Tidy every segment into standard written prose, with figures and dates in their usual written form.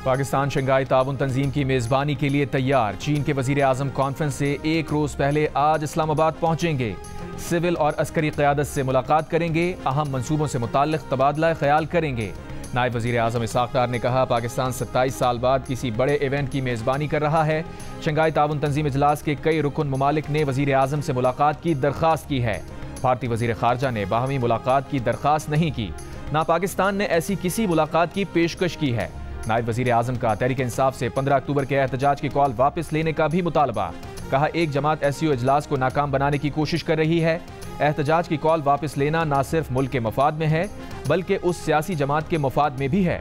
Pakistan Shanghai ताउन तंजीम की मेज़बानी के लिए तैयार। चीन के वज़ीर आज़म कॉन्फ्रेंस से एक रोज़ पहले आज इस्लामाबाद पहुंचेंगे। सिविल और अस्करी क़यादत से मुलाकात करेंगे। अहम मंसूबों से मुताल्लिक़ तबादला ख्याल करेंगे। नायब वज़ीर आज़म इसाक़ डार ने कहा, पाकिस्तान 27 साल बाद किसी बड़े इवेंट की मेज़बानी कर रहा है। शंघाई ताउन तंजीम इजलास के कई रुकन ममालिक ने वज़ीर आज़म से मुलाकात की दरख्वास्त की है। भारतीय वज़ीर ख़ारजा ने बाहमी मुलाकात की दरख्वास्त नहीं की। ना पाकिस्तान ने ऐसी किसी मुलाकात की पेशकश की है। नायब वज़ीर आज़म का तहरीक इंसाफ से 15 अक्टूबर के एहतजाज की कॉल वापस लेने का भी मुतालबा। कहा, एक जमात SCO इजलास को नाकाम बनाने की कोशिश कर रही है। एहतजाज की कॉल वापस लेना ना सिर्फ मुल्क के मफाद में है बल्कि उस सियासी जमात के मफाद में भी है।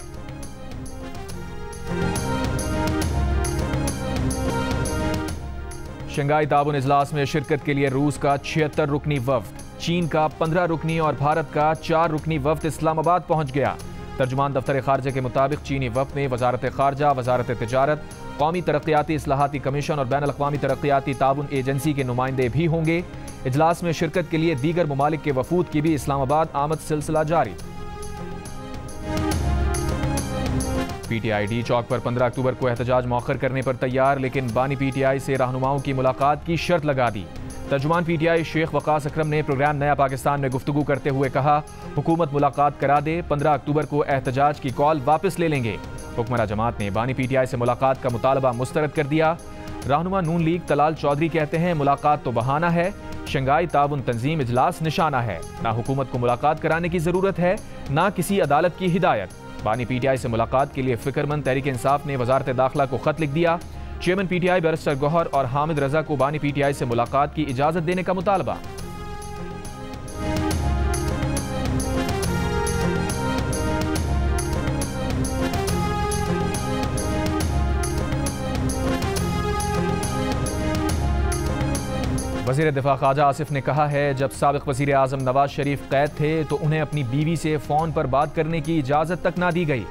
शंघाई ताउन इजलास में शिरकत के लिए रूस का 76 रुकनी वफ्द, चीन का 15 रुकनी और भारत का 4 रुकनी वफ्द इस्लामाबाद पहुंच गया। तर्जुमान दफ्तर खारजा के मुताबिक चीनी वफ्द में वजारत खारजा, वजारत तिजारत, कौमी तरक्याती इस्लाहाती कमीशन और बैन अल-अक़वामी तरक्याती ताउन एजेंसी के नुमाइंदे भी होंगे। इजलास में शिरकत के लिए दीगर ममालिक के वफूद की भी इस्लामाबाद आमद सिलसिला जारी। PTI चौक पर 15 अक्टूबर को एहतजाज मौखर करने पर तैयार, लेकिन बानी PTI से रहनुमाओं की मुलाकात की शर्त लगा दी। तर्जुमान PTI शेख वकास अकरम ने प्रोग्राम नया पाकिस्तान में गुफ्तगू करते हुए कहा, हुकूमत मुलाकात करा दे, 15 अक्टूबर को एहतजाज की कॉल वापस ले लेंगे। हुक्मरान जमात ने बानी PTI से मुलाकात का मुतालबा मुस्तरद कर दिया। रहनुमा नून लीग तलाल चौधरी कहते हैं, मुलाकात तो बहाना है, शंघाई ताउन तंजीम इजलास निशाना है। ना हुकूमत को मुलाकात कराने की जरूरत है, ना किसी अदालत की हिदायत। बानी PTI से मुलाकात के लिए फिक्रमंद तहरीक इंसाफ ने वजारत दाखिला को खत लिख दिया। चेयरमैन PTI बैरिस्टर गौहर और हामिद रजा को बानी PTI से मुलाकात की इजाजत देने का मुतालबा। वज़ीर दिफा ख्वाजा आसिफ ने कहा है, जब साबिक़ वज़ीर आज़म नवाज शरीफ कैद थे तो उन्हें अपनी बीवी से फ़ोन पर बात करने की इजाज़त तक ना दी गई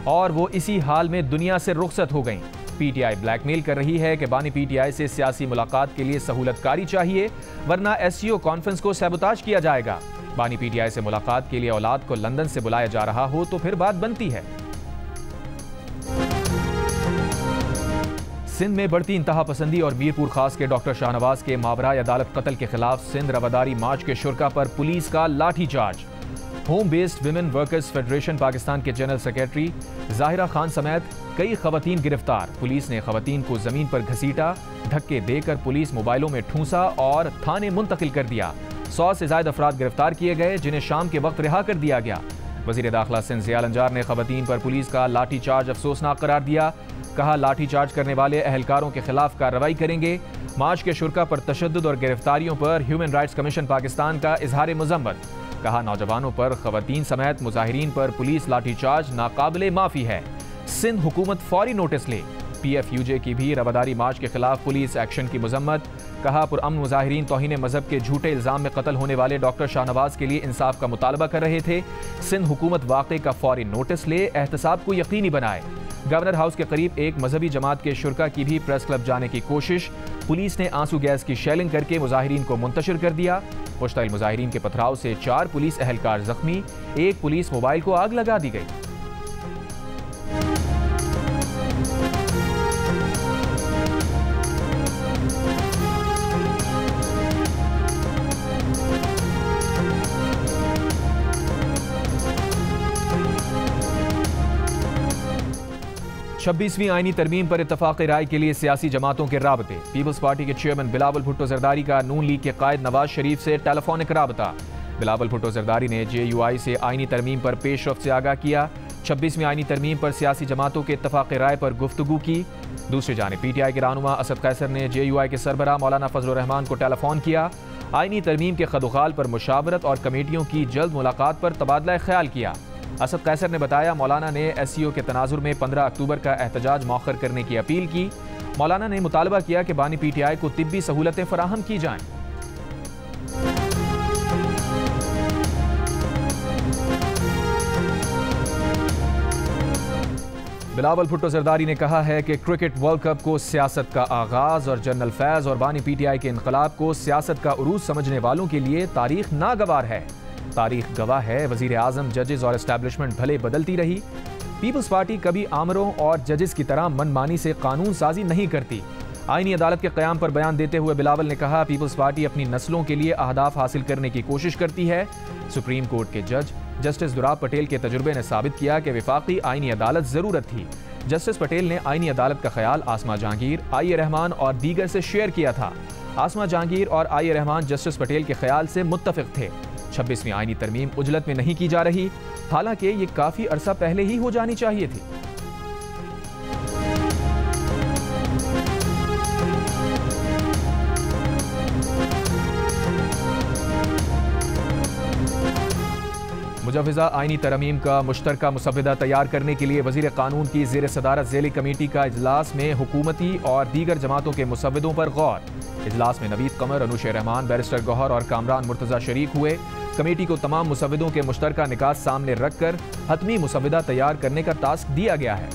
और वो इसी हाल में दुनिया से रुखसत हो गईं। PTI ब्लैकमेल कर रही है कि बानी PTI से सियासी मुलाकात के लिए सहूलतकारी चाहिए, वरना SCO कॉन्फ्रेंस को सैबोताज किया जाएगा। बानी PTI से मुलाकात के लिए औलाद को लंदन से बुलाया जा रहा हो तो फिर बात बनती है। सिंध में बढ़ती इंतहा पसंदी और मीरपुर खास के डॉक्टर शाहनवाज के मावराए अदालत कत्ल के खिलाफ सिंध रवादारी मार्च के शुरका पर पुलिस का लाठी charge. Home based women workers federation Pakistan के जनरल सेक्रेटरी जाहिरा खान समेत कई खवातीन गिरफ्तार। पुलिस ने खवातीन को जमीन पर घसीटा, धक्के देकर पुलिस मोबाइलों में ठूंसा और थाने मुंतकिल कर दिया। 100 से ज्यादा अफराद गिरफ्तार किए गए, जिन्हें शाम के वक्त रिहा कर दिया गया। वजीर दाखिला सिंध ज़ियाल अंजार ने खवातीन पर पुलिस का लाठी चार्ज अफसोसनाक करार दिया। कहा, लाठी चार्ज करने वाले अहलकारों के खिलाफ कार्रवाई करेंगे। मार्च के शुरका पर तशद्दुद और गिरफ्तारियों पर ह्यूमन राइट्स कमीशन पाकिस्तान का इजहार मजम्मत। कहा, नौजवानों पर खवातीन समेत मुजाहिरीन पर पुलिस लाठीचार्ज नाकाबिले माफी है। सिंध हुकूमत फौरी नोटिस ले। PFUJ की भी रवादारी मार्च के खिलाफ पुलिस एक्शन की मजम्मत। कहा, पुरअमन मुजाहिरीन तौहीन मजहब के झूठे इल्जाम में कत्ल होने वाले डॉक्टर शाहनवाज के लिए इंसाफ का मुतालबा कर रहे थे। सिंध हुकूमत वाक़े का फौरी नोटिस ले, एहतसाब को यकीनी बनाए। गवर्नर हाउस के करीब एक मजहबी जमात के शुरका की भी प्रेस क्लब जाने की कोशिश। पुलिस ने आंसू गैस की शेलिंग करके मुजाहिरीन को मुंतशिर कर दिया। मुश्तइल मुजाहिरीन के पथराव से 4 पुलिस एहलकार जख्मी, एक पुलिस मोबाइल को आग लगा दी गई। छब्बीसवीं आईनी तरमीम पर इत्तफाक राय के लिए सियासी जमातों के राबते। पीपल्स पार्टी के चेयरमैन बिलावल भुट्टो जरदारी का नून लीग के कायद नवाज शरीफ से टेलीफोनिक राबता। बिलावल भुट्टो जरदारी ने JUI से आईनी तरमीम पर पेशरफ्त से आगाह किया। 26वीं आईनी तरमीम पर सियासी जमातों के इत्तफाक राय पर गुफ्तगू की। दूसरी जानिब PTI के रहनुमा असद कैसर ने JUI के सरबराह मौलाना फजलुर रहमान को टेलीफोन किया। आईनी तरमीम के खदुखाल पर मुशावरत और कमेटियों की जल्द मुलाकात पर तबादला ख्याल किया। असद कैसर ने बताया, मौलाना ने SCO के तनाजुर में 15 अक्टूबर का एहतजाज मौखर करने की अपील की। मौलाना ने मुतालबा किया कि बानी PTI को तिब्बी सहूलतें फराहम की जाएं। बिलावल भुट्टो जरदारी ने कहा है कि क्रिकेट वर्ल्ड कप को सियासत का आगाज और जनरल फैज और बानी PTI के इनकलाब को सियासत का उरूज समझने वालों के लिए तारीख नागवार है। तारीख गवाह है, वजीर आजम, जजेस और एस्टैब्लिशमेंट भले बदलती रही, पीपल्स पार्टी कभी आमरों और जजेस की तरह मनमानी से कानून साजी नहीं करती। आईनी अदालत के क़याम पर बयान देते हुए बिलावल ने कहा, पीपल्स पार्टी अपनी नस्लों के लिए अहदाफ हासिल करने की कोशिश करती है। सुप्रीम कोर्ट के जज जस्टिस दुराब पटेल के तजुर्बे ने साबित किया कि विफाकी आईनी अदालत जरूरत थी। जस्टिस पटेल ने आईनी अदालत का ख्याल आसमा जहांगीर, आई रहमान और दीगर से शेयर किया था। आसमा जहांगीर और आई रहमान जस्टिस पटेल के ख्याल से मुत्तफिक थे। 26वीं आईनी तरमीम उजलत में नहीं की जा रही, हालांकि ये काफी अरसा पहले ही हो जानी चाहिए थी। मुजव्वज़ा आईनी तरमीम का मुश्तरका मुसव्वदा तैयार करने के लिए वज़ीर कानून की ज़ेर सदारत ज़ैली कमेटी का इजलास में हुकूमती और दीगर जमातों के मुसव्वदों पर गौर। इजलास में नवीद कमर, अनुश रहमान, बैरिस्टर गौहर और कामरान मुर्तज़ा शरीक हुए। कमेटी को तमाम मुसव्वदों के मुश्तरका निकात सामने रखकर हतमी मुसव्वदा तैयार करने का टास्क दिया गया है।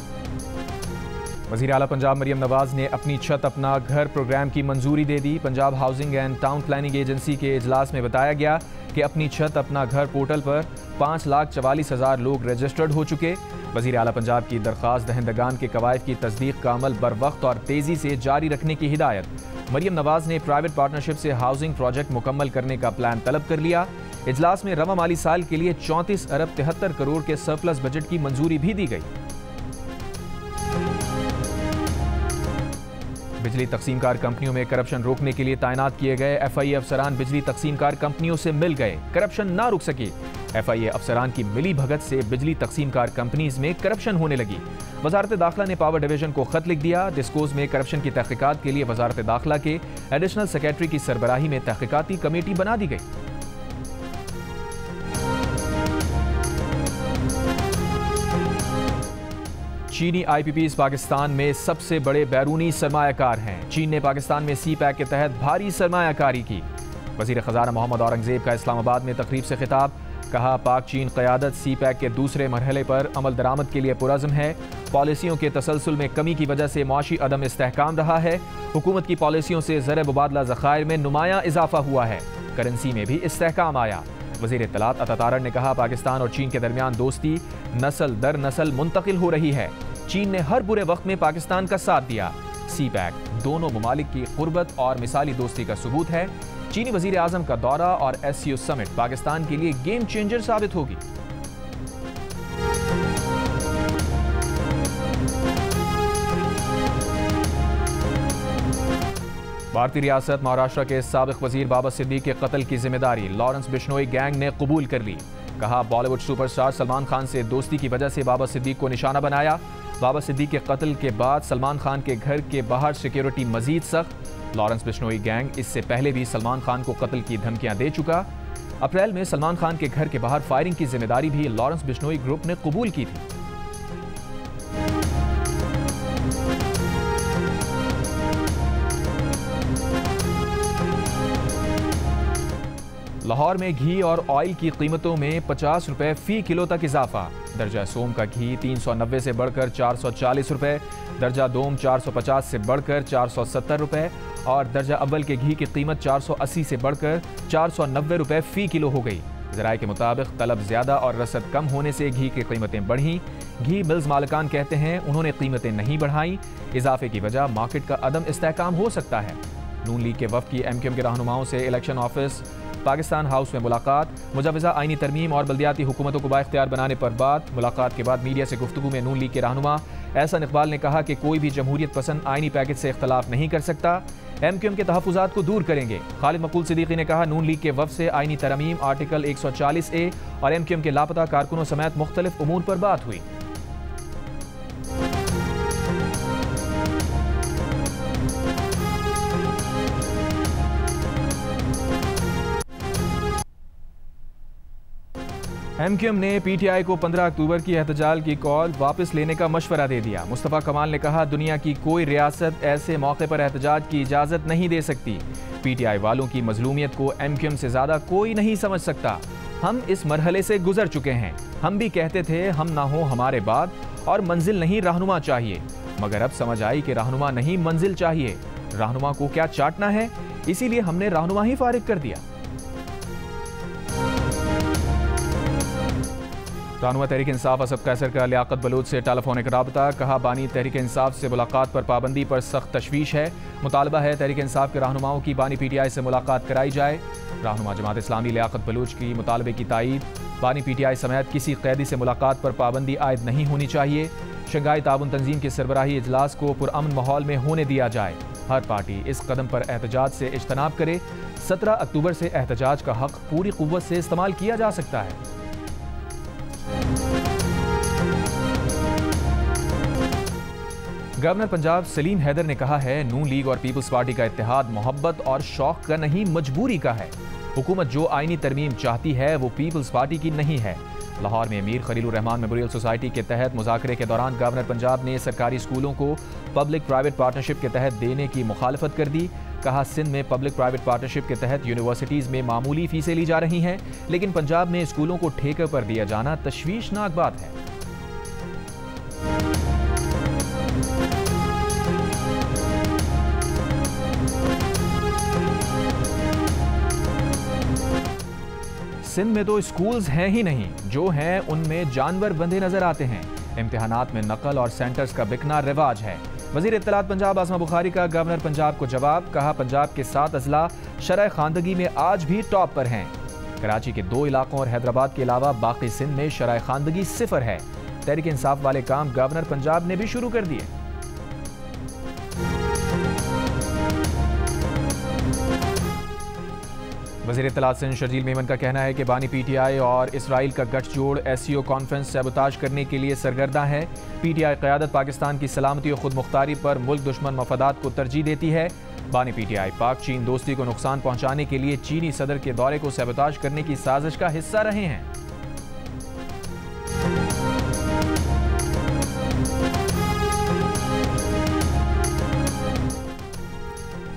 वज़ीर आला पंजाब मरियम नवाज ने अपनी छत अपना घर प्रोग्राम की मंजूरी दे दी। Punjab housing and town planning agency के इजलास में बताया गया कि अपनी छत अपना घर पोर्टल पर 5,44,000 लोग रजिस्टर्ड हो चुके। वज़ीर आला पंजाब की दरख्वास्त दहंदगान के कवायद की तस्दीक का अमल बर वक्त और तेज़ी से जारी रखने की हिदायत। मरियम नवाज ने प्राइवेट पार्टनरशिप से हाउसिंग प्रोजेक्ट मुकम्मल करने का प्लान तलब कर लिया। इजलास में रवा माली साल के लिए 34 अरब 73 करोड़ के सरप्लस बजट की मंजूरी भी दी गई। बिजली तकसीमकार कंपनियों में करप्शन रोकने के लिए तैनात किए गए FIA अफसरान बिजली तकसीमकार कंपनियों से मिल गए। करप्शन ना रुक सकी। FIA अफसरान की मिली भगत से बिजली तकसीमकार कंपनीज में करप्शन होने लगी। वजारत दाखिला ने पावर डिवीजन को खत लिख दिया। डिस्कोज में करप्शन की तहकीकात के लिए वजारत दाखिला के एडिशनल सेक्रेटरी की सरबराही में तहकीकाती कमेटी बना दी गई। चीनी IPPs पाकिस्तान में सबसे बड़े बैरूनी सरमायाकार हैं। चीन ने पाकिस्तान में CPEC के तहत भारी सरमायाकारी की। वज़ीर ख़ज़ाना मोहम्मद औरंगज़ेब का इस्लामाबाद में तकरीब से खिताब। कहा, पाक चीन क़यादत CPEC के दूसरे मरहले पर अमल दरामद के लिए पुरज़्म है। पॉलिसियों के तसलसल में कमी की वजह से मुआशी अदम इस्तेहकाम रहा है। हुकूमत की पॉलिसियों से ज़र मुबादला ज़खायर में नुमायां इजाफा हुआ है। करेंसी में भी इस्तेहकाम आया। वज़ीर इत्तलात अता तारड़ ने कहा, पाकिस्तान और चीन के दरमियान दोस्ती नस्ल दर नस्ल मुंतकिल हो रही है। चीन ने हर बुरे वक्त में पाकिस्तान का साथ दिया। CPEC दोनों ममालिक की कुर्बत और मिसाली दोस्ती का सबूत है। चीनी वज़ीर आज़म का दौरा और SCO समिट पाकिस्तान के लिए गेम चेंजर साबित होगी। भारतीय रियासत महाराष्ट्र के साबिक वजीर बाबा सिद्दीक के कत्ल की जिम्मेदारी लॉरेंस बिश्नोई गैंग ने कबूल कर ली। कहा, बॉलीवुड सुपरस्टार सलमान खान से दोस्ती की वजह से बाबा सिद्दीक को निशाना बनाया। बाबा सिद्दीक के कत्ल के बाद सलमान खान के घर के बाहर सिक्योरिटी मजीद सख्त। लॉरेंस बिश्नोई गैंग इससे पहले भी सलमान खान को कत्ल की धमकियां दे चुका। अप्रैल में सलमान खान के घर के बाहर फायरिंग की जिम्मेदारी भी लॉरेंस बिश्नोई ग्रुप ने कबूल की थी। लाहौर में घी और ऑयल की कीमतों में 50 रुपए फी किलो तक इजाफा। दर्जा सोम का घी 390 से बढ़कर 440 रुपए, दर्जा दोम 450 से बढ़कर 470 रुपए और दर्जा अव्वल के घी की कीमत 480 से बढ़कर 490 रुपए फी किलो हो गई। ज़राए के मुताबिक तलब ज़्यादा और रसद कम होने से घी की कीमतें बढ़ीं। घी मिल्स मालिकान कहते हैं उन्होंने कीमतें नहीं बढ़ाई। इजाफे की वजह मार्केट का अदम इस्तेहकाम हो सकता है। नून लीग के वफ़द की MQM के रहनुमाओं से इलेक्शन ऑफिस पाकिस्तान हाउस में मुलाकात। मुजव्वज़ा आईनी तरमीम और बल्दियाती हुकूमतों को बाइख्तियार बनाने पर बात। मुलाकात के बाद मीडिया से गुफ्तगू में नून लीग के रहनुमा एहसान इकबाल ने कहा कि कोई भी जमहूरियत पसंद आईनी पैकेज से इख्तलाफ नहीं कर सकता। MQM के तहफ़्फ़ुज़ात को दूर करेंगे। खालिद मकबूल सिद्दीकी ने कहा, नून लीग के वफ़द से आईनी तरमीम आर्टिकल 140A और MQM के लापता कारकुनों समेत मुख्तलिफ उमूर पर बात हुई। MQM ने PTI को 15 अक्टूबर की एहतजाज की कॉल वापस लेने का मशवरा दे दिया। मुस्तफ़ा कमाल ने कहा, दुनिया की कोई रियासत ऐसे मौके पर एहतजाज की इजाज़त नहीं दे सकती। PTI वालों की मजलूमियत को MQM से ज़्यादा कोई नहीं समझ सकता। हम इस मरहले से गुजर चुके हैं। हम भी कहते थे हम ना हो हमारे बाद और मंजिल नहीं रहनुमा चाहिए, मगर अब समझ आई कि रहनुमा नहीं मंजिल चाहिए। रहनुमा को क्या चाटना है, इसीलिए हमने रहनुमा ही फारिग कर दिया। रहनुमा तहरीक इंसाफ असद कैसर का लियाकत बलूच से टेलीफोनिक राबता, कहा बानी तहरीक इंसाफ से मुलाकात पर पाबंदी पर सख्त तशवीश है। मुतालबा है तहरीक इंसाफ के रहनुमाओं की बानी PTI से मुलाकात कराई जाए। रहनुमा जमात इस्लामी लियाकत बलूच की मुतालबे की तायीद, बानी PTI समेत किसी कैदी से मुलाकात पर पाबंदी आयद नहीं होनी चाहिए। शंघाई ताउन तंजीम के सरबराही इजलास को पुरअमन माहौल में होने दिया जाए। हर पार्टी इस कदम पर एहतजाज से इज्तनाब करे। 17 अक्टूबर से एहतजाज का हक पूरी कुव्वत से इस्तेमाल किया जा सकता है। गवर्नर पंजाब सलीम हैदर ने कहा है नून लीग और पीपल्स पार्टी का इत्तेहाद मोहब्बत और शौक का नहीं मजबूरी का है। हुकूमत जो आईनी तरमीम चाहती है वो पीपल्स पार्टी की नहीं है। लाहौर में मीर खलीलुर रहमान मेमोरियल सोसाइटी के तहत मुज़ाकरे के दौरान गवर्नर पंजाब ने सरकारी स्कूलों को पब्लिक प्राइवेट पार्टनरशिप के तहत देने की मुखालफत कर दी। कहा सिंध में पब्लिक प्राइवेट पार्टनरशिप के तहत यूनिवर्सिटीज़ में मामूली फीसें ली जा रही हैं, लेकिन पंजाब में स्कूलों को ठेके पर दिया जाना तशवीशनाक बात है। सिंध में तो स्कूल्स हैं ही नहीं, जो हैं उनमें जानवर बंधे नजर आते हैं। इम्तिहानात में नकल और सेंटर्स का बिकना रिवाज है। वज़ीर इत्तलात पंजाब आसमा बुखारी का गवर्नर पंजाब को जवाब, कहा पंजाब के 7 अजला शरह खानदगी में आज भी टॉप पर हैं। कराची के 2 इलाकों और हैदराबाद के अलावा बाकी सिंध में शरह खानदगी 0 है। तहरीक इंसाफ वाले काम गवर्नर पंजाब ने भी शुरू कर दिए। वज़ीर इत्तलात सिंध शर्जील मेमन का कहना है कि बानी PTI और इसराइल का गठजोड़ SCO कॉन्फ्रेंस सैबोताज करने के लिए सरगर्दा है। PTI क़यादत पाकिस्तान की सलामती और खुद मुख्तारी पर मुल्क दुश्मन मफादात को तरजीह देती है। बानी PTI पाक चीन दोस्ती को नुकसान पहुंचाने के लिए चीनी सदर के दौरे को सैबोताज करने की साजिश का हिस्सा रहे हैं।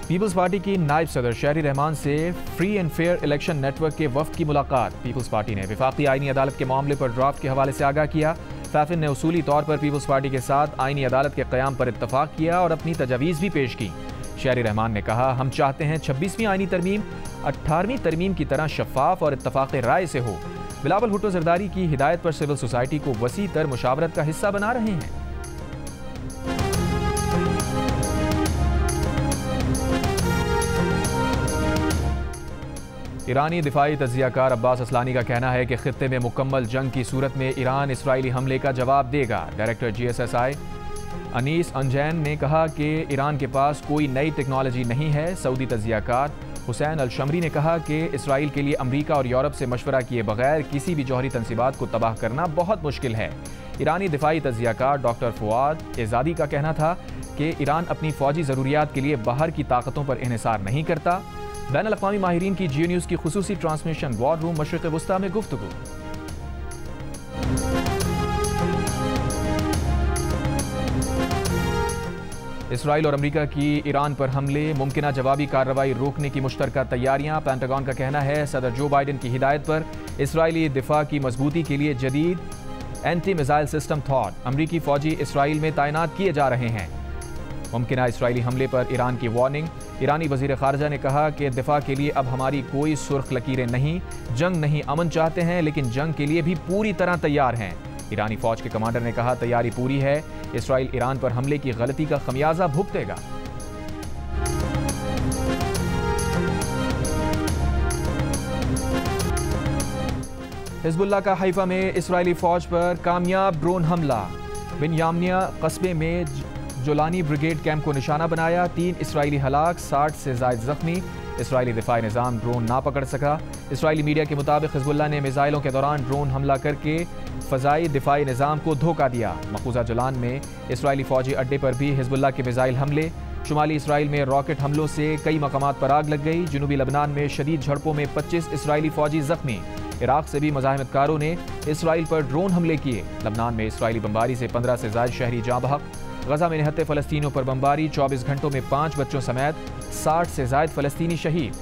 पीपल्स पार्टी की नायब सदर शहरी रहमान से free and fair election network के वफ्द की मुलाकात। पीपल्स पार्टी ने वफाकी आईनी अदालत के मामले पर ड्राफ्ट के हवाले से आगाह किया। फैफिन ने उसूली तौर पर पीपल्स पार्टी के साथ आईनी अदालत के क़याम पर इत्तफाक किया और अपनी तजावीज़ भी पेश की। शहरी रहमान ने कहा हम चाहते हैं 26वीं आईनी तरमीम 18वीं तरमीम की तरह शफाफ और इत्तफाक राय से हो। बिलावल भुट्टो जरदारी की हिदायत पर सिविल सोसाइटी को वसी तर मुशावरत का हिस्सा बना रहे हैं। ईरानी दिफाई तज्जियाकार अब्बास असलानी का कहना है कि खित्ते में मुकम्मल जंग की सूरत में ईरान इसराइली हमले का जवाब देगा। डायरेक्टर GSSI अनीस अंजैन ने कहा कि ईरान के पास कोई नई टेक्नोलॉजी नहीं है। सऊदी तज्जियाकार हुसैन अल शमरी ने कहा कि इसराइल के लिए अमरीका और यूरोप से मशवरा किए बगैर किसी भी जौहरी तंसीबात को तबाह करना बहुत मुश्किल है। ईरानी दिफाई तज्जियाकार डॉक्टर फुआद एजादी का कहना था कि ईरान अपनी फौजी ज़रूरियात के लिए बाहर की ताकतों पर इन्हिसार नहीं करता। बैनुल अक़वामी माहिरीन की जियो न्यूज़ की खुसूसी ट्रांसमिशन वॉर रूम मशरिक़ वुस्ता में गुफ्तगू। इसराइल और अमरीका की ईरान पर हमले, मुमकिना जवाबी कार्रवाई रोकने की मुश्तरका तैयारियां। पेंटागन का कहना है सदर जो बाइडन की हिदायत पर इसराइली दिफा की मजबूती के लिए जदीद एंटी मिसाइल सिस्टम थॉट अमरीकी फौजी इसराइल में तैनात किए जा रहे हैं। मुमकिना इसराइली हमले पर ईरान की वार्निंग। ईरानी वज़ीर ख़ारजा ने कहा कि दिफा के लिए अब हमारी कोई सुर्ख लकीरें नहीं, जंग नहीं अमन चाहते हैं, लेकिन जंग के लिए भी पूरी तरह तैयार हैं। ईरानी फ़ौज के कमांडर ने कहा तैयारी पूरी है, इसराइल ईरान पर हमले की गलती का खमियाजा भुगतेगा। हिज़्बुल्लाह का हैफा में इसराइली फ़ौज पर कामयाब ड्रोन हमला। बिन्यामिनिया कस्बे में जोलानी ब्रिगेड कैंप को निशाना बनाया। 3 इसराइली हलाक, 60 से ज़ायद ज़ख्मी। इसराइली दिफाई निज़ाम ड्रोन ना पकड़ सका। इसराइली मीडिया के मुताबिक हिज़्बुल्लाह ने मिसाइलों के दौरान ड्रोन हमला करके फ़ज़ाई दिफाई निज़ाम को धोखा दिया। मक़बूज़ा जोलान में इसराइली फ़ौजी अड्डे पर भी हिज़्बुल्लाह के मिसाइल हमले। शुमाली इसराइल में रॉकेट हमलों से कई मकामात पर आग लग गई। जनूबी लबनान में शदीद झड़पों में 25 इसराइली फ़ौजी ज़ख्मी। इराक़ से भी मज़ाहमतकारों ने इसराइल पर ड्रोन हमले किए। लबनान में इसराइली बमबारी से 15 से ज़ायद शहरी जाँ बहक। गजा में निहत्ते फ़लस्तीनियों पर बमबारी, 24 घंटों में 5 बच्चों समेत 60 से ज़ायद फ़लस्तीनी शहीद।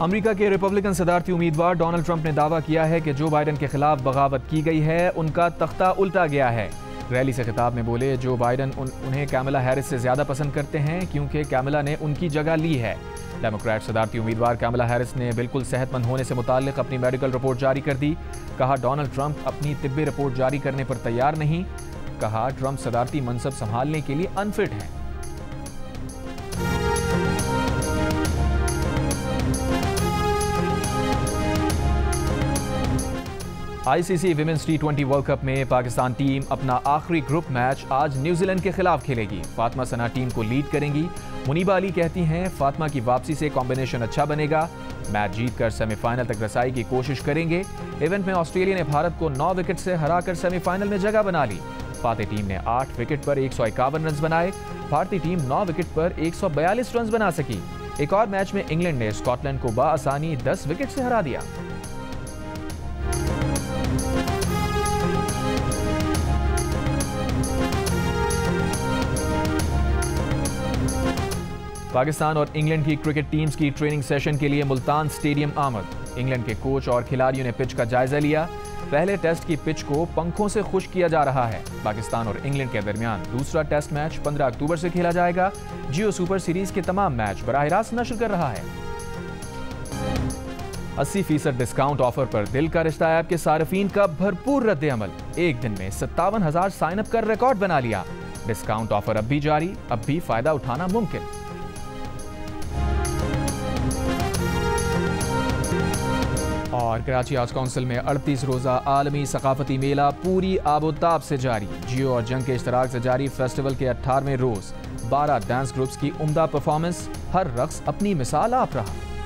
अमेरिका के रिपब्लिकन सदारती उम्मीदवार डोनाल्ड ट्रंप ने दावा किया है कि जो बाइडन के खिलाफ बगावत की गई है उनका तख्ता उल्टा गया है। रैली से खिताब में बोले जो बाइडन उन्हें कैमला हैरिस से ज़्यादा पसंद करते हैं क्योंकि कैमला ने उनकी जगह ली है। डेमोक्रेट सदारती उम्मीदवार कैमला हैरिस ने बिल्कुल सेहतमंद होने से मुताल्लिक अपनी मेडिकल रिपोर्ट जारी कर दी। कहा डोनाल्ड ट्रंप अपनी तिब्बी रिपोर्ट जारी करने पर तैयार नहीं। कहा ट्रंप सदारती मनसब संभालने के लिए अनफिट हैं। ICC women's T20 world cup में पाकिस्तान टीम अपना आखिरी ग्रुप मैच आज न्यूजीलैंड के खिलाफ खेलेगी। फातिमा सना टीम को लीड करेंगी। मुनीबा अली कहती हैं फातिमा की वापसी से कॉम्बिनेशन अच्छा बनेगा। मैच जीतकर सेमीफाइनल तक रसाई की कोशिश करेंगे। इवेंट में ऑस्ट्रेलिया ने भारत को 9 विकेट से हराकर सेमीफाइनल में जगह बना ली। फाते टीम ने 8 विकेट पर 151 रन बनाए। भारतीय टीम 9 विकेट पर 142 रन बना सकी। एक और मैच में इंग्लैंड ने स्कॉटलैंड को बाआसानी 10 विकेट से हरा दिया। पाकिस्तान और इंग्लैंड की क्रिकेट टीम्स की ट्रेनिंग सेशन के लिए मुल्तान स्टेडियम आमद। इंग्लैंड के कोच और खिलाड़ियों ने पिच का जायजा लिया। पहले टेस्ट की पिच को पंखों से खुश्क किया जा रहा है। पाकिस्तान और इंग्लैंड के दरमियान दूसरा टेस्ट मैच 15 अक्टूबर से खेला जाएगा। जियो सुपर सीरीज के तमाम मैच बराह रास्त नशर कर रहा है। 80% डिस्काउंट ऑफर पर दिल का रिश्ता ऐप के सार्फिन का भरपूर रद्द-ए-अमल। एक दिन में 57,000 साइन अप कर रिकॉर्ड बना लिया। डिस्काउंट ऑफर अब भी जारी, अब भी फायदा उठाना मुमकिन। और कराची आर्ट्स काउंसिल में 38 रोज़ा आलमी सकाफती मेला पूरी आबोताब से जारी। जियो और जंग के इश्तराक से जारी फेस्टिवल के 18वें रोज 12 डांस ग्रुप्स की उम्दा परफॉर्मेंस। हर रक्स अपनी मिसाल आप रहा।